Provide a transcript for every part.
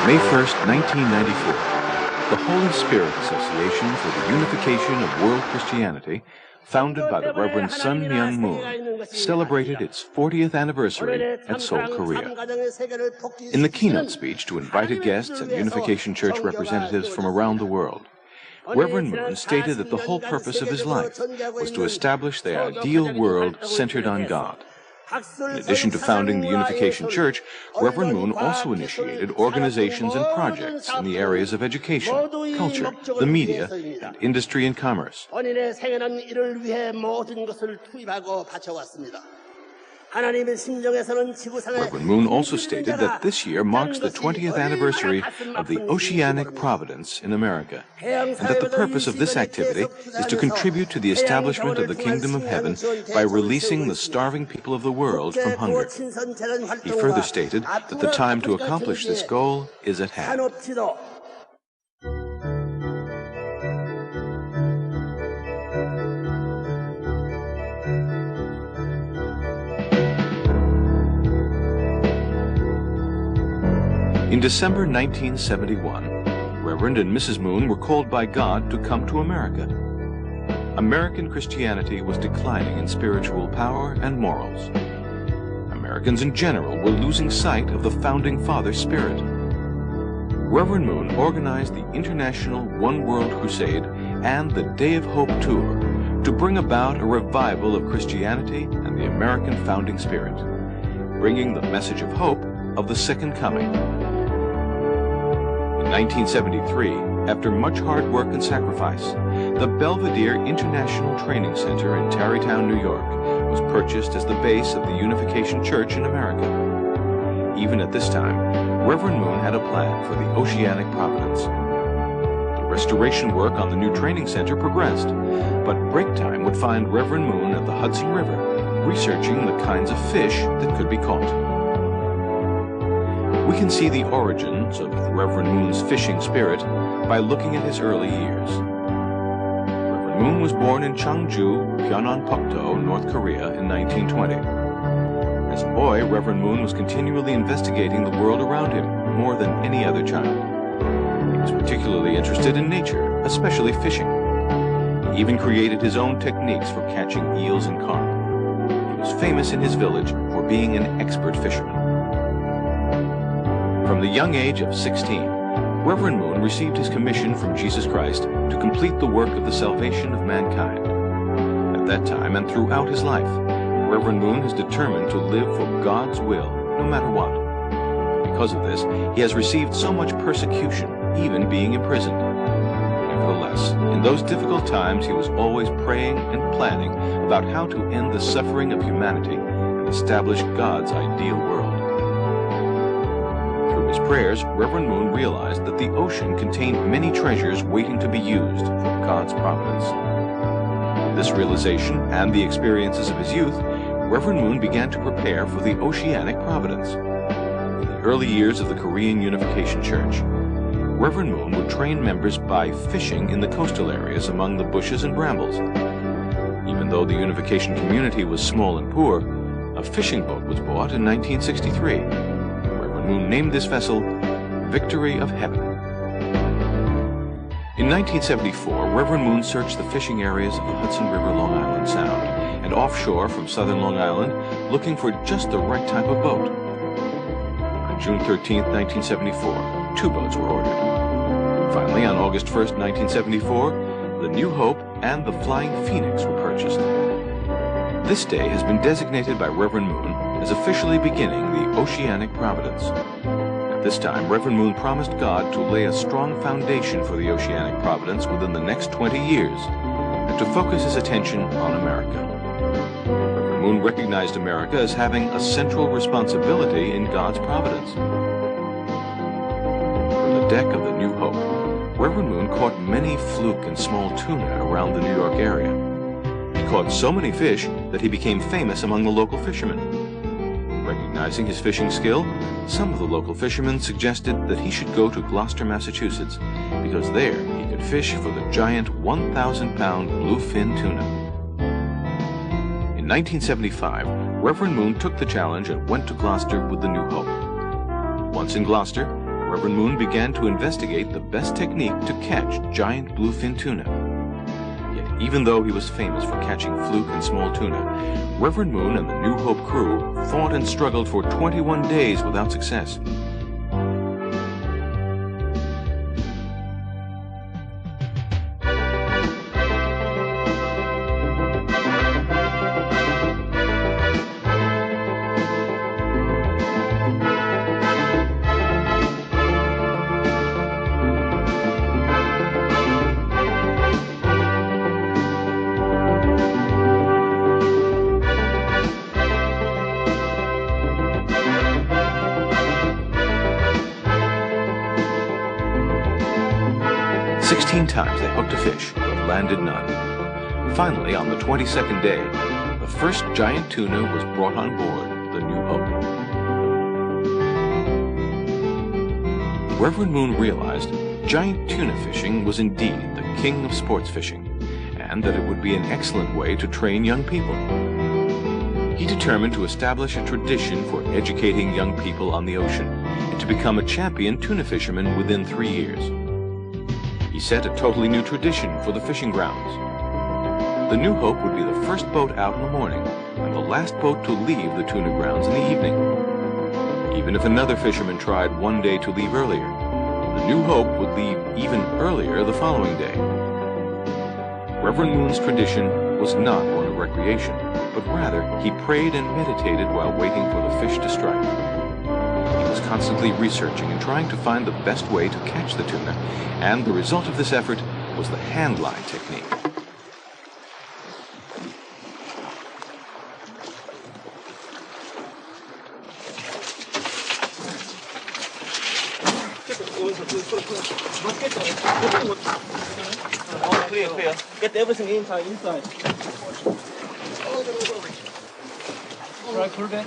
May 1st, 1994, the Holy Spirit Association for the Unification of World Christianity, founded by the Reverend Sun Myung Moon, celebrated its 40th anniversary at Seoul, Korea. In the keynote speech to invited guests and Unification Church representatives from around the world, Reverend Moon stated that the whole purpose of his life was to establish the ideal world centered on God. In addition to founding the Unification Church, Reverend Moon also initiated organizations and projects in the areas of education, culture, the media, and industry and commerce. Reverend Moon also stated that this year marks the 20th anniversary of the Oceanic Providence in America, and that the purpose of this activity is to contribute to the establishment of the Kingdom of Heaven by releasing the starving people of the world from hunger. He further stated that the time to accomplish this goal is at hand. In December 1971, Reverend and Mrs. Moon were called by God to come to America. American Christianity was declining in spiritual power and morals. Americans in general were losing sight of the Founding Father spirit. Reverend Moon organized the International One World Crusade and the Day of Hope Tour to bring about a revival of Christianity and the American founding spirit, bringing the message of hope of the Second Coming. In 1973, after much hard work and sacrifice, the Belvedere International Training Center in Tarrytown, New York, was purchased as the base of the Unification Church in America. Even at this time, Reverend Moon had a plan for the Oceanic Providence. The restoration work on the new training center progressed, but break time would find Reverend Moon at the Hudson River, researching the kinds of fish that could be caught. We can see the origins of Reverend Moon's fishing spirit by looking at his early years. Reverend Moon was born in Changju, Pyeongnam-pukto, North Korea in 1920. As a boy, Reverend Moon was continually investigating the world around him more than any other child. He was particularly interested in nature, especially fishing. He even created his own techniques for catching eels and carp. He was famous in his village for being an expert fisherman. From the young age of 16, Reverend Moon received his commission from Jesus Christ to complete the work of the salvation of mankind. At that time and throughout his life, Reverend Moon is determined to live for God's will, no matter what. Because of this, he has received so much persecution, even being imprisoned. Nevertheless, in those difficult times, he was always praying and planning about how to end the suffering of humanity and establish God's ideal world. Through his prayers, Reverend Moon realized that the ocean contained many treasures waiting to be used for God's providence. With this realization and the experiences of his youth, Reverend Moon began to prepare for the Oceanic Providence. In the early years of the Korean Unification Church, Reverend Moon would train members by fishing in the coastal areas among the bushes and brambles. Even though the Unification community was small and poor, a fishing boat was bought in 1963. Reverend Moon named this vessel Victory of Heaven. In 1974, Reverend Moon searched the fishing areas of the Hudson River, Long Island Sound, and offshore from southern Long Island, looking for just the right type of boat. On June 13, 1974, 2 boats were ordered. Finally, on August 1, 1974, the New Hope and the Flying Phoenix were purchased. This day has been designated by Reverend Moon as officially beginning the Oceanic Providence. At this time, Reverend Moon promised God to lay a strong foundation for the Oceanic Providence within the next 20 years, and to focus his attention on America. Reverend Moon recognized America as having a central responsibility in God's providence. From the deck of the New Hope, Reverend Moon caught many fluke and small tuna around the New York area. He caught so many fish that he became famous among the local fishermen. Recognizing his fishing skill, some of the local fishermen suggested that he should go to Gloucester, Massachusetts, because there he could fish for the giant 1,000-pound bluefin tuna. In 1975, Reverend Moon took the challenge and went to Gloucester with the New Hope. Once in Gloucester, Reverend Moon began to investigate the best technique to catch giant bluefin tuna. Yet even though he was famous for catching fluke and small tuna, Reverend Moon and the New Hope crew fought and struggled for 21 days without success. Times they hooked a fish, but landed none. Finally, on the 22nd day, the first giant tuna was brought on board the New Hope. Reverend Moon realized giant tuna fishing was indeed the king of sports fishing, and that it would be an excellent way to train young people. He determined to establish a tradition for educating young people on the ocean, and to become a champion tuna fisherman within 3 years. He set a totally new tradition for the fishing grounds. The New Hope would be the first boat out in the morning and the last boat to leave the tuna grounds in the evening. Even if another fisherman tried one day to leave earlier, the New Hope would leave even earlier the following day. Reverend Moon's tradition was not one of recreation, but rather he prayed and meditated while waiting for the fish to strike. He was constantly researching and trying to find the best way to catch the tuna, and the result of this effort was the hand line technique. Clear. Get everything inside. Right, pull back.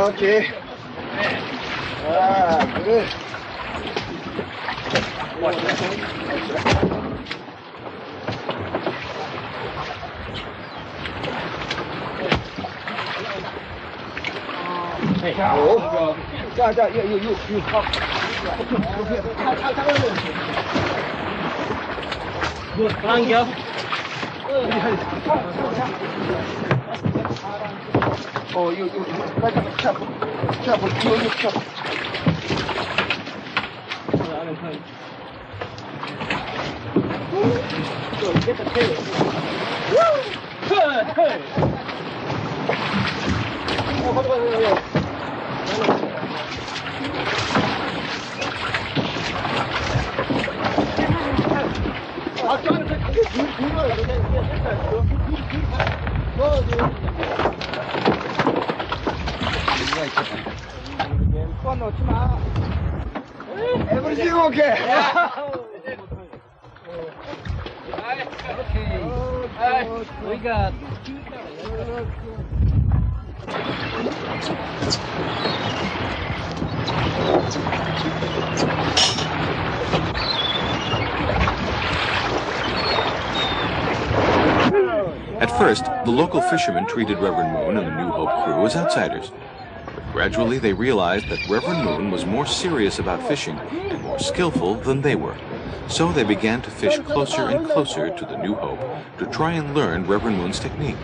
Okay. Good. Ồ, ra, you, không. Ăn chưa? Oh, you, careful. Get the tail. Woo! Good, good. Everything okay? We got. At first, the local fishermen treated Reverend Moon and the New Hope crew as outsiders. But gradually they realized that Reverend Moon was more serious about fishing and more skillful than they were. So they began to fish closer and closer to the New Hope to try and learn Reverend Moon's technique.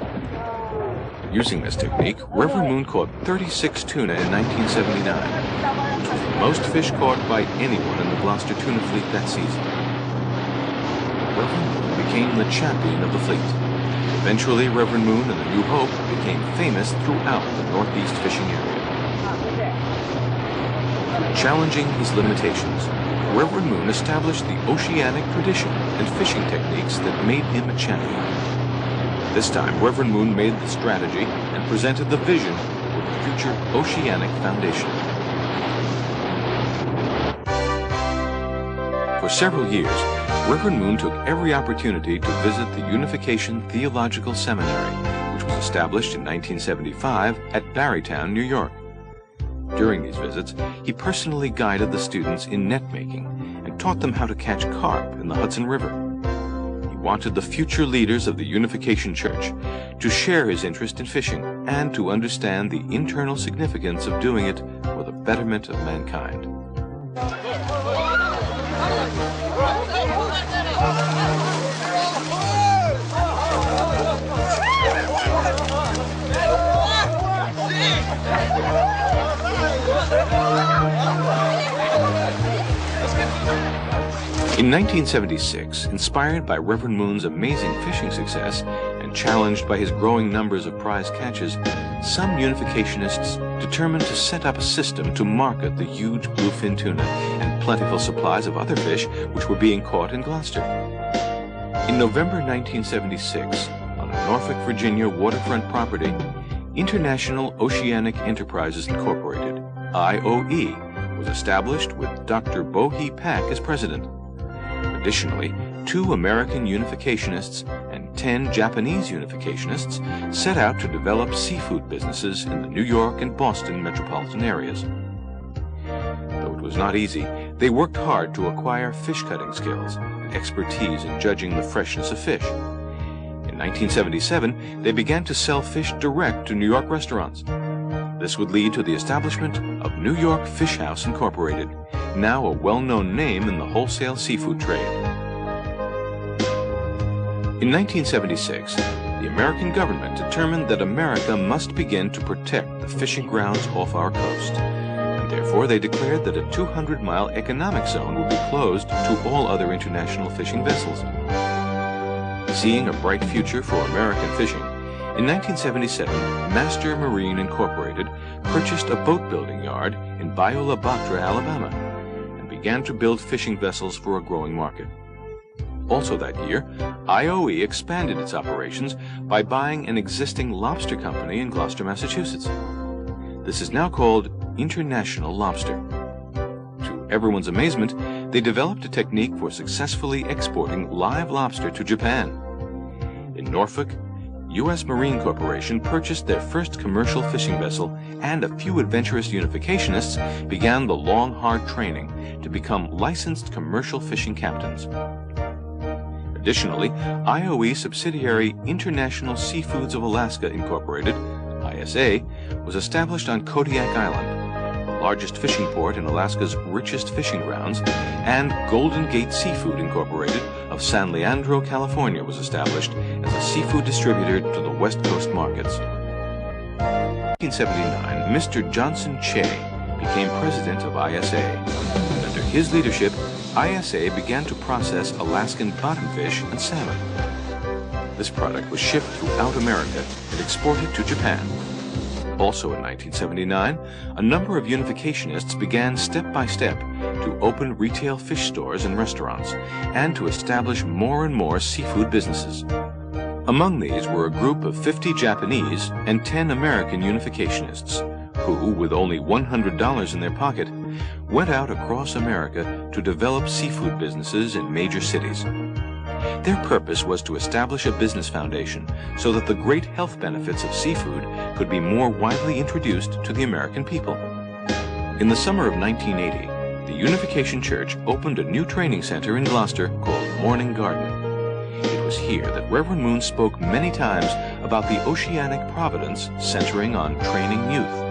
Using this technique, Reverend Moon caught 36 tuna in 1979, which was the most fish caught by anyone in the Gloucester tuna fleet that season. Reverend Moon became the champion of the fleet. Eventually, Reverend Moon and the New Hope became famous throughout the Northeast fishing area. Challenging his limitations, Reverend Moon established the oceanic tradition and fishing techniques that made him a champion. This time, Reverend Moon made the strategy and presented the vision for the future Oceanic Foundation. For several years, Reverend Moon took every opportunity to visit the Unification Theological Seminary, which was established in 1975 at Barrytown, New York. During these visits, he personally guided the students in net making and taught them how to catch carp in the Hudson River. He wanted the future leaders of the Unification Church to share his interest in fishing and to understand the internal significance of doing it for the betterment of mankind. In 1976, inspired by Reverend Moon's amazing fishing success and challenged by his growing numbers of prize catches, some Unificationists determined to set up a system to market the huge bluefin tuna and plentiful supplies of other fish which were being caught in Gloucester. In November 1976, on a Norfolk, Virginia waterfront property, International Oceanic Enterprises Incorporated, IOE, was established with Dr. Bohee Pack as president. Additionally, 2 American Unificationists and 10 Japanese Unificationists set out to develop seafood businesses in the New York and Boston metropolitan areas. Though it was not easy, they worked hard to acquire fish cutting skills and expertise in judging the freshness of fish. In 1977, they began to sell fish direct to New York restaurants. This would lead to the establishment of New York Fish House Incorporated, now a well-known name in the wholesale seafood trade. In 1976, the American government determined that America must begin to protect the fishing grounds off our coast, and therefore they declared that a 200-mile economic zone would be closed to all other international fishing vessels. Seeing a bright future for American fishing, in 1977, Master Marine Incorporated purchased a boat-building yard in Bayou La Batre, Alabama, and began to build fishing vessels for a growing market. Also that year, IOE expanded its operations by buying an existing lobster company in Gloucester, Massachusetts. This is now called International Lobster. To everyone's amazement, they developed a technique for successfully exporting live lobster to Japan. In Norfolk, U.S. Marine Corporation purchased their first commercial fishing vessel, and a few adventurous Unificationists began the long, hard training to become licensed commercial fishing captains. Additionally, IOE subsidiary International Seafoods of Alaska Incorporated, ISA, was established on Kodiak Island, the largest fishing port in Alaska's richest fishing grounds, and Golden Gate Seafood Incorporated of San Leandro, California was established as a seafood distributor to the West Coast markets. In 1979, Mr. Johnson Che became president of ISA, and under his leadership, ISA began to process Alaskan bottomfish and salmon. This product was shipped throughout America and exported to Japan. Also in 1979, a number of unificationists began step by step to open retail fish stores and restaurants and to establish more and more seafood businesses. Among these were a group of 50 Japanese and 10 American unificationists who, with only $100 in their pocket, went out across America to develop seafood businesses in major cities. Their purpose was to establish a business foundation so that the great health benefits of seafood could be more widely introduced to the American people. In the summer of 1980, the Unification Church opened a new training center in Gloucester called Morning Garden. It was here that Reverend Moon spoke many times about the oceanic providence centering on training youth.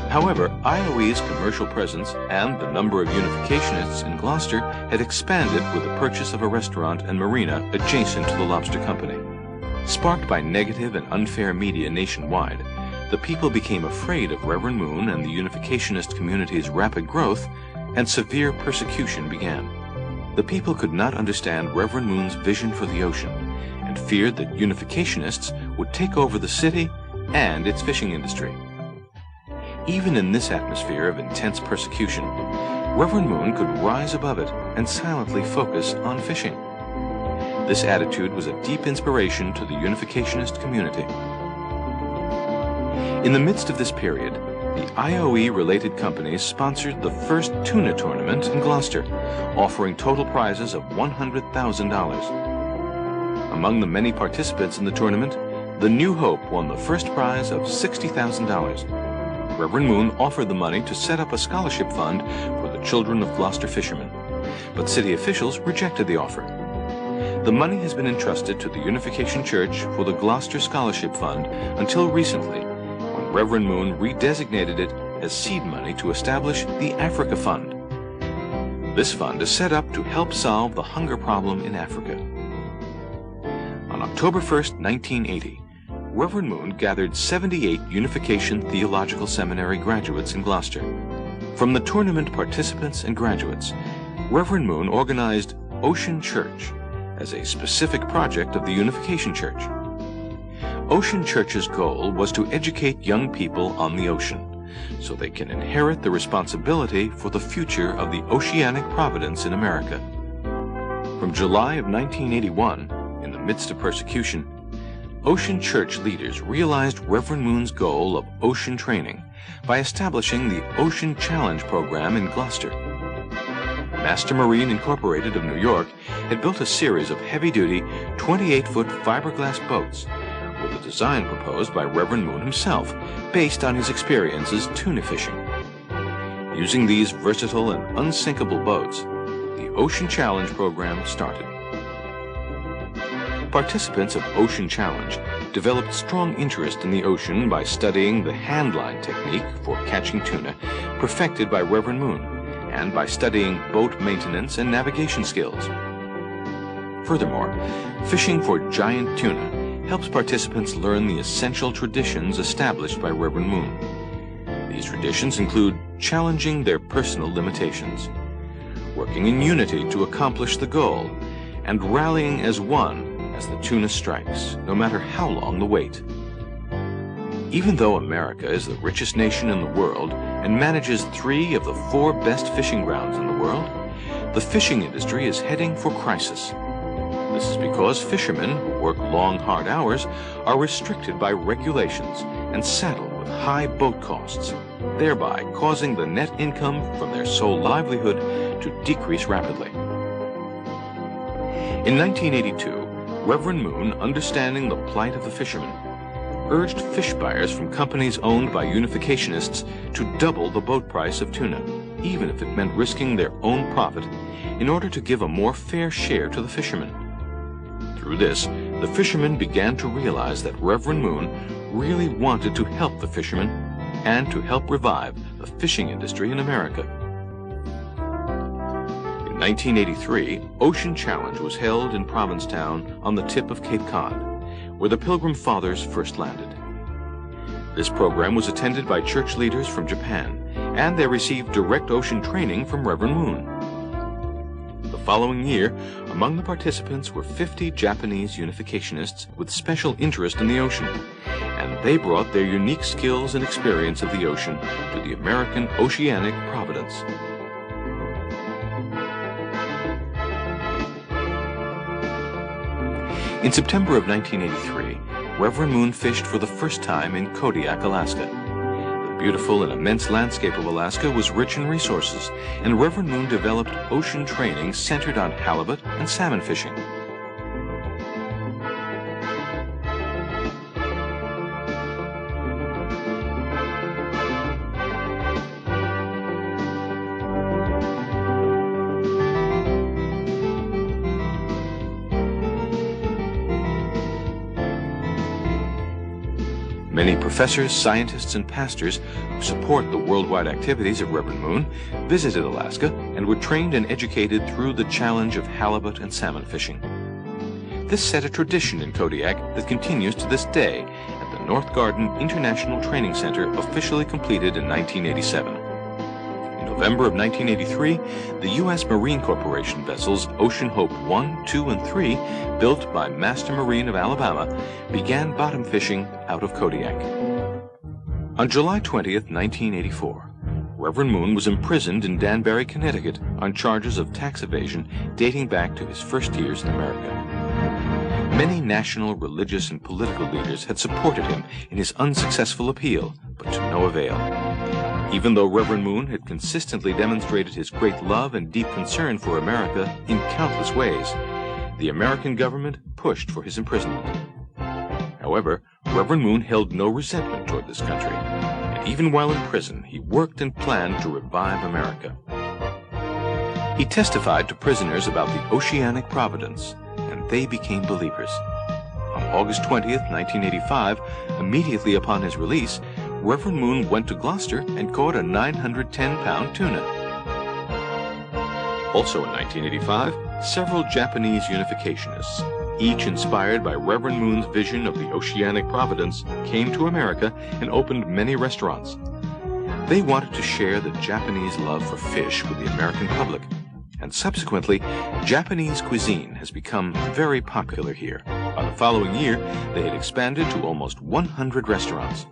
However, IOE's commercial presence and the number of unificationists in Gloucester had expanded with the purchase of a restaurant and marina adjacent to the lobster company. Sparked by negative and unfair media nationwide, the people became afraid of Reverend Moon and the unificationist community's rapid growth, and severe persecution began. The people could not understand Reverend Moon's vision for the ocean and feared that unificationists would take over the city and its fishing industry. Even in this atmosphere of intense persecution, Reverend Moon could rise above it and silently focus on fishing. This attitude was a deep inspiration to the unificationist community. In the midst of this period, the IOE-related companies sponsored the first tuna tournament in Gloucester, offering total prizes of $100,000. Among the many participants in the tournament, the New Hope won the first prize of $60,000. Reverend Moon offered the money to set up a scholarship fund for the children of Gloucester fishermen, but city officials rejected the offer. The money has been entrusted to the Unification Church for the Gloucester Scholarship Fund until recently, when Reverend Moon redesignated it as seed money to establish the Africa Fund. This fund is set up to help solve the hunger problem in Africa. On October 1st, 1980, Reverend Moon gathered 78 Unification Theological Seminary graduates in Gloucester. From the tournament participants and graduates, Reverend Moon organized Ocean Church as a specific project of the Unification Church. Ocean Church's goal was to educate young people on the ocean so they can inherit the responsibility for the future of the oceanic providence in America. From July of 1981, in the midst of persecution, Ocean Church leaders realized Reverend Moon's goal of ocean training by establishing the Ocean Challenge program in Gloucester. Master Marine Incorporated of New York had built a series of heavy-duty 28-foot fiberglass boats with a design proposed by Reverend Moon himself based on his experiences tuna fishing. Using these versatile and unsinkable boats, the Ocean Challenge program started. Participants of Ocean Challenge developed strong interest in the ocean by studying the handline technique for catching tuna perfected by Reverend Moon, and by studying boat maintenance and navigation skills. Furthermore, fishing for giant tuna helps participants learn the essential traditions established by Reverend Moon. These traditions include challenging their personal limitations, working in unity to accomplish the goal, and rallying as one as the tuna strikes, no matter how long the wait. Even though America is the richest nation in the world and manages 3 of the 4 best fishing grounds in the world, the fishing industry is heading for crisis. This is because fishermen who work long, hard hours are restricted by regulations and saddled with high boat costs, thereby causing the net income from their sole livelihood to decrease rapidly. In 1982, Reverend Moon, understanding the plight of the fishermen, urged fish buyers from companies owned by unificationists to double the boat price of tuna, even if it meant risking their own profit, in order to give a more fair share to the fishermen. Through this, the fishermen began to realize that Reverend Moon really wanted to help the fishermen and to help revive the fishing industry in America. In 1983, Ocean Challenge was held in Provincetown on the tip of Cape Cod, where the Pilgrim Fathers first landed. This program was attended by church leaders from Japan, and they received direct ocean training from Reverend Moon. following year, among the participants were 50 Japanese unificationists with special interest in the ocean, and they brought their unique skills and experience of the ocean to the American Oceanic Providence. In September of 1983, Reverend Moon fished for the first time in Kodiak, Alaska. The beautiful and immense landscape of Alaska was rich in resources, and Reverend Moon developed ocean training centered on halibut and salmon fishing. Many professors, scientists, and pastors who support the worldwide activities of Reverend Moon visited Alaska and were trained and educated through the challenge of halibut and salmon fishing. This set a tradition in Kodiak that continues to this day at the North Garden International Training Center, officially completed in 1987. In November of 1983, the U.S. Marine Corporation vessels Ocean Hope 1, 2, and 3, built by Master Marine of Alabama, began bottom fishing out of Kodiak. On July 20th, 1984, Reverend Moon was imprisoned in Danbury, Connecticut on charges of tax evasion dating back to his first years in America. Many national, religious, and political leaders had supported him in his unsuccessful appeal, but to no avail. Even though Reverend Moon had consistently demonstrated his great love and deep concern for America in countless ways, the American government pushed for his imprisonment. However, Reverend Moon held no resentment toward this country, and even while in prison, he worked and planned to revive America. He testified to prisoners about the Oceanic Providence, and they became believers. On August 20th, 1985, immediately upon his release, Reverend Moon went to Gloucester and caught a 910-pound tuna. Also in 1985, several Japanese unificationists, each inspired by Reverend Moon's vision of the Oceanic Providence, came to America and opened many restaurants. They wanted to share the Japanese love for fish with the American public, and subsequently, Japanese cuisine has become very popular here. By the following year, they had expanded to almost 100 restaurants.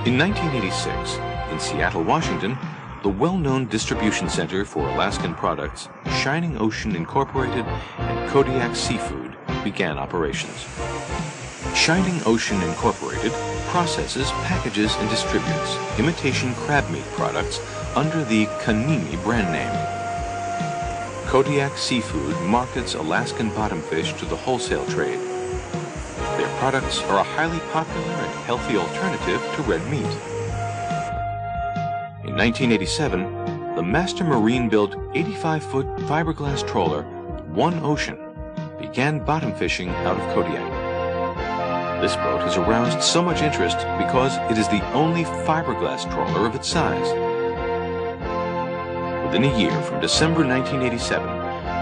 In 1986, in Seattle, Washington, the well-known distribution center for Alaskan products, Shining Ocean Incorporated and Kodiak Seafood, began operations. Shining Ocean Incorporated processes, packages, and distributes imitation crab meat products under the Kanimi brand name. Kodiak Seafood markets Alaskan bottom fish to the wholesale trade. Their products are a highly popular and healthy alternative to red meat. In 1987, the Master Marine-built 85-foot fiberglass trawler, One Ocean, began bottom fishing out of Kodiak. This boat has aroused so much interest because it is the only fiberglass trawler of its size. Within a year, from December 1987,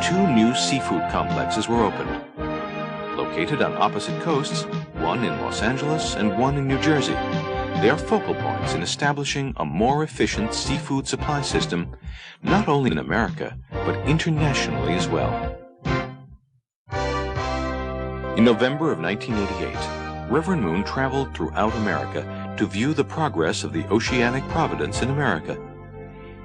2 new seafood complexes were opened. Located on opposite coasts, one in Los Angeles and one in New Jersey, they are focal points in establishing a more efficient seafood supply system, not only in America, but internationally as well. In November of 1988, Reverend Moon traveled throughout America to view the progress of the Oceanic Providence in America.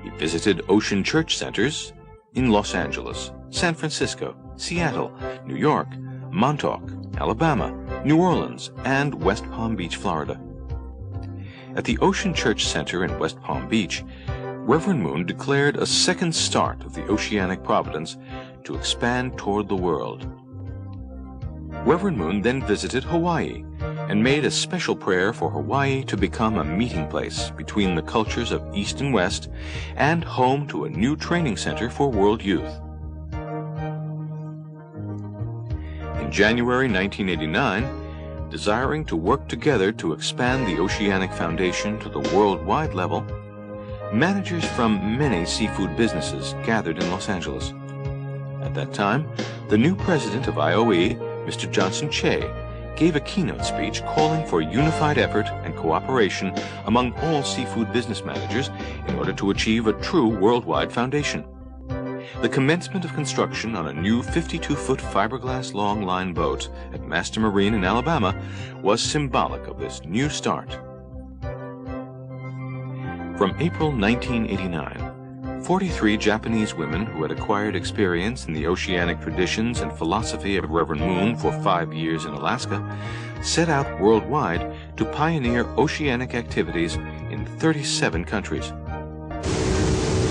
He visited ocean church centers in Los Angeles, San Francisco, Seattle, New York, Montauk, Alabama, New Orleans, and West Palm Beach, Florida. At the Ocean Church Center in West Palm Beach, Reverend Moon declared a second start of the Oceanic Providence to expand toward the world. Reverend Moon then visited Hawaii and made a special prayer for Hawaii to become a meeting place between the cultures of East and West and home to a new training center for world youth. In January 1989, desiring to work together to expand the Oceanic Foundation to the worldwide level, managers from many seafood businesses gathered in Los Angeles. At that time, the new president of IOE, Mr. Johnson Che, gave a keynote speech calling for unified effort and cooperation among all seafood business managers in order to achieve a true worldwide foundation. the commencement of construction on a new 52-foot fiberglass long-line boat at Master Marine in Alabama was symbolic of this new start. From April 1989, 43 Japanese women who had acquired experience in the oceanic traditions and philosophy of Reverend Moon for 5 years in Alaska set out worldwide to pioneer oceanic activities in 37 countries.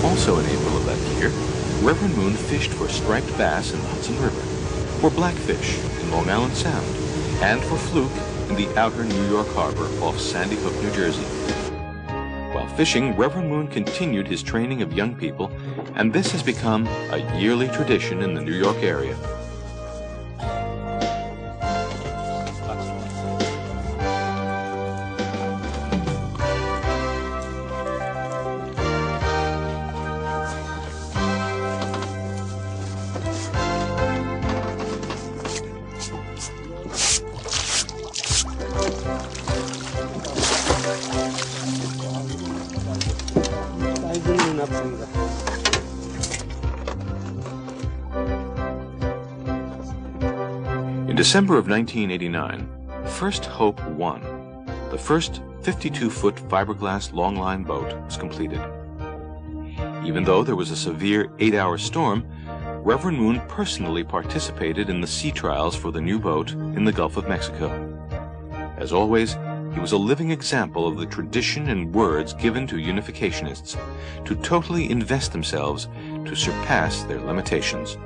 Also in April of that year, Reverend Moon fished for striped bass in the Hudson River, for blackfish in Long Island Sound, and for fluke in the outer New York harbor off Sandy Hook, New Jersey. While fishing, Reverend Moon continued his training of young people, and this has become a yearly tradition in the New York area. In December of 1989, First Hope 1, the first 52-foot fiberglass longline boat, was completed. Even though there was a severe 8-hour storm, Reverend Moon personally participated in the sea trials for the new boat in the Gulf of Mexico. As always, he was a living example of the tradition and words given to unificationists to totally invest themselves to surpass their limitations.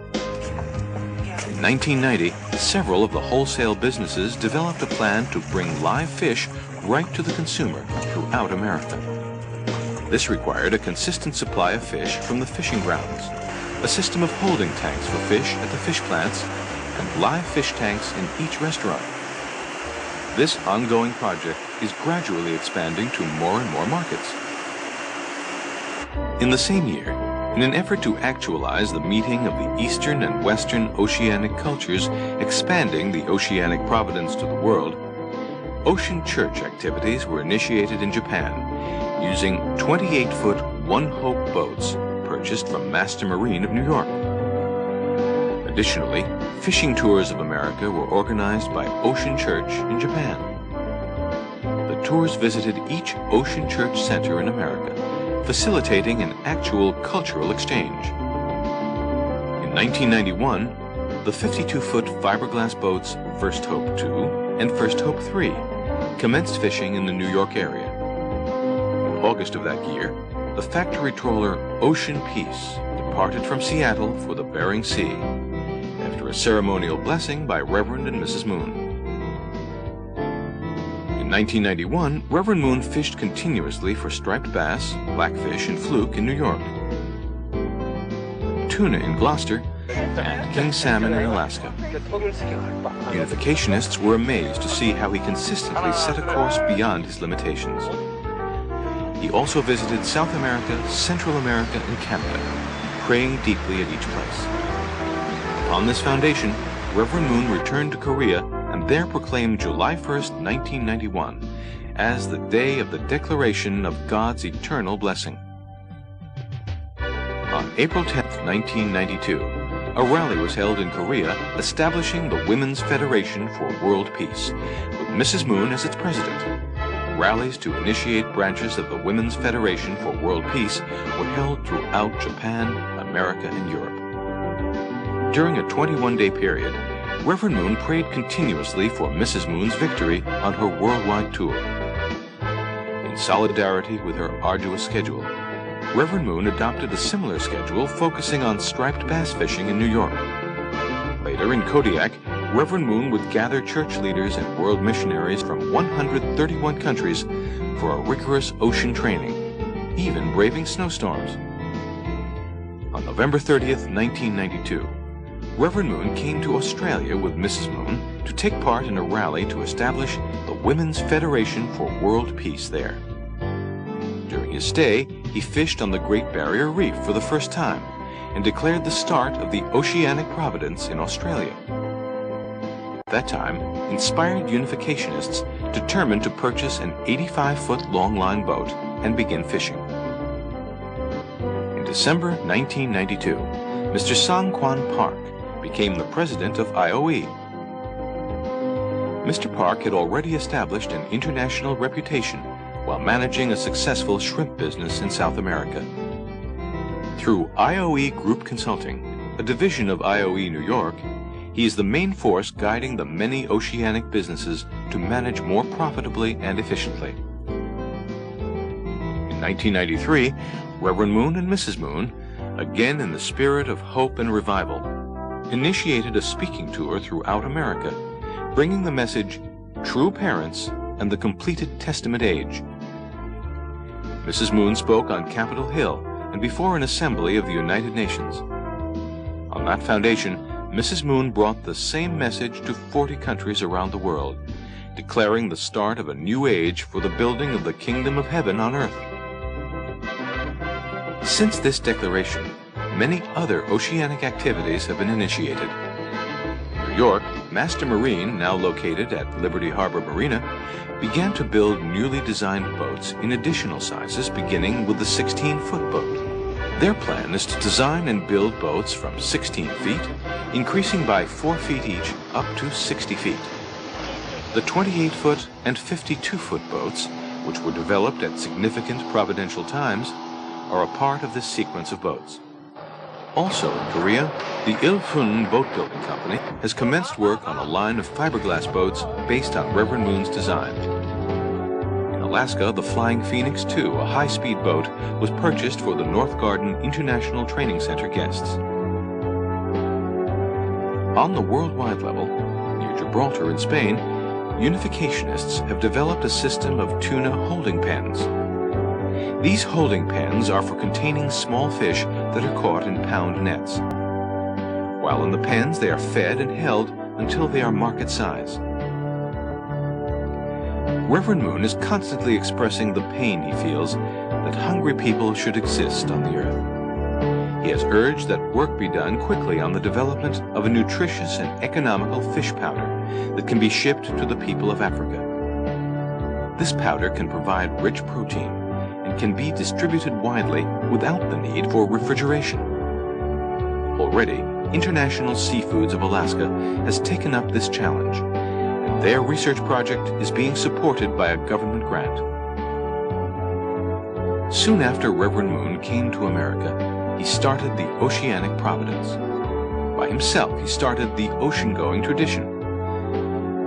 In 1990, several of the wholesale businesses developed a plan to bring live fish right to the consumer throughout America. This required a consistent supply of fish from the fishing grounds, a system of holding tanks for fish at the fish plants, and live fish tanks in each restaurant. This ongoing project is gradually expanding to more and more markets. In the same year, in an effort to actualize the meeting of the Eastern and Western oceanic cultures expanding the oceanic providence to the world, Ocean Church activities were initiated in Japan using 28-foot One Hope boats purchased from Master Marine of New York. Additionally, fishing tours of America were organized by Ocean Church in Japan. The tours visited each Ocean Church center in America, facilitating an actual cultural exchange. In 1991, the 52-foot fiberglass boats First Hope 2 and First Hope 3 commenced fishing in the New York area. In August of that year, the factory trawler Ocean Peace departed from Seattle for the Bering Sea after a ceremonial blessing by Reverend and Mrs. Moon. In 1991, Reverend Moon fished continuously for striped bass, blackfish, and fluke in New York, tuna in Gloucester, and king salmon in Alaska. Unificationists were amazed to see how he consistently set a course beyond his limitations. He also visited South America, Central America, and Canada, praying deeply at each place. On this foundation, Reverend Moon returned to Korea and there proclaimed July 1st, 1991 as the day of the declaration of God's eternal blessing. On April 10th, 1992, a rally was held in Korea establishing the Women's Federation for World Peace, with Mrs. Moon as its president. Rallies to initiate branches of the Women's Federation for World Peace were held throughout Japan, America, and Europe. During a 21-day period, Reverend Moon prayed continuously for Mrs. Moon's victory on her worldwide tour. In solidarity with her arduous schedule, Reverend Moon adopted a similar schedule focusing on striped bass fishing in New York. Later in Kodiak, Reverend Moon would gather church leaders and world missionaries from 131 countries for a rigorous ocean training, even braving snowstorms. On November 30th, 1992, Reverend Moon came to Australia with Mrs. Moon to take part in a rally to establish the Women's Federation for World Peace there. During his stay, he fished on the Great Barrier Reef for the first time and declared the start of the Oceanic Providence in Australia. At that time, inspired unificationists determined to purchase an 85-foot longline boat and begin fishing. In December 1992, Mr. Sang Kwan Park became the president of IOE. Mr. Park had already established an international reputation while managing a successful shrimp business in South America. Through IOE Group Consulting, a division of IOE New York, he is the main force guiding the many oceanic businesses to manage more profitably and efficiently. In 1993, Reverend Moon and Mrs. Moon, again in the spirit of hope and revival, initiated a speaking tour throughout America, bringing the message, True Parents and the Completed Testament Age. Mrs. Moon spoke on Capitol Hill and before an assembly of the United Nations. On that foundation, Mrs. Moon brought the same message to 40 countries around the world, declaring the start of a new age for the building of the kingdom of heaven on earth. Since this declaration, many other oceanic activities have been initiated. New York, Master Marine, now located at Liberty Harbor Marina, began to build newly designed boats in additional sizes, beginning with the 16-foot boat. Their plan is to design and build boats from 16 feet, increasing by 4 feet each up to 60 feet. The 28-foot and 52-foot boats, which were developed at significant providential times, are a part of this sequence of boats. Also in Korea, the Il-Fun Boat Building Company has commenced work on a line of fiberglass boats based on Reverend Moon's design. In Alaska, the Flying Phoenix II, a high-speed boat, was purchased for the North Garden International Training Center guests. On the worldwide level, near Gibraltar in Spain, unificationists have developed a system of tuna holding pens. These holding pens are for containing small fish that are caught in pound nets. While in the pens, they are fed and held until they are market size. Reverend Moon is constantly expressing the pain he feels that hungry people should exist on the earth. He has urged that work be done quickly on the development of a nutritious and economical fish powder that can be shipped to the people of Africa. This powder can provide rich protein and can be distributed widely without the need for refrigeration. Already, International Seafoods of Alaska has taken up this challenge, and their research project is being supported by a government grant. Soon after Reverend Moon came to America, he started the Oceanic Providence. By himself, he started the ocean-going tradition.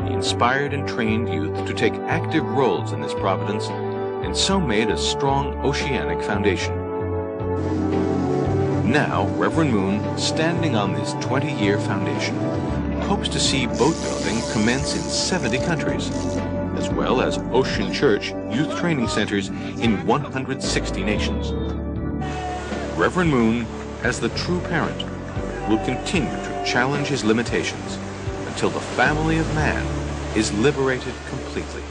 He inspired and trained youth to take active roles in this providence, and so made a strong oceanic foundation. Now, Reverend Moon, standing on this 20-year foundation, hopes to see boat building commence in 70 countries, as well as Ocean Church youth training centers in 160 nations. Reverend Moon, as the true parent, will continue to challenge his limitations until the family of man is liberated completely.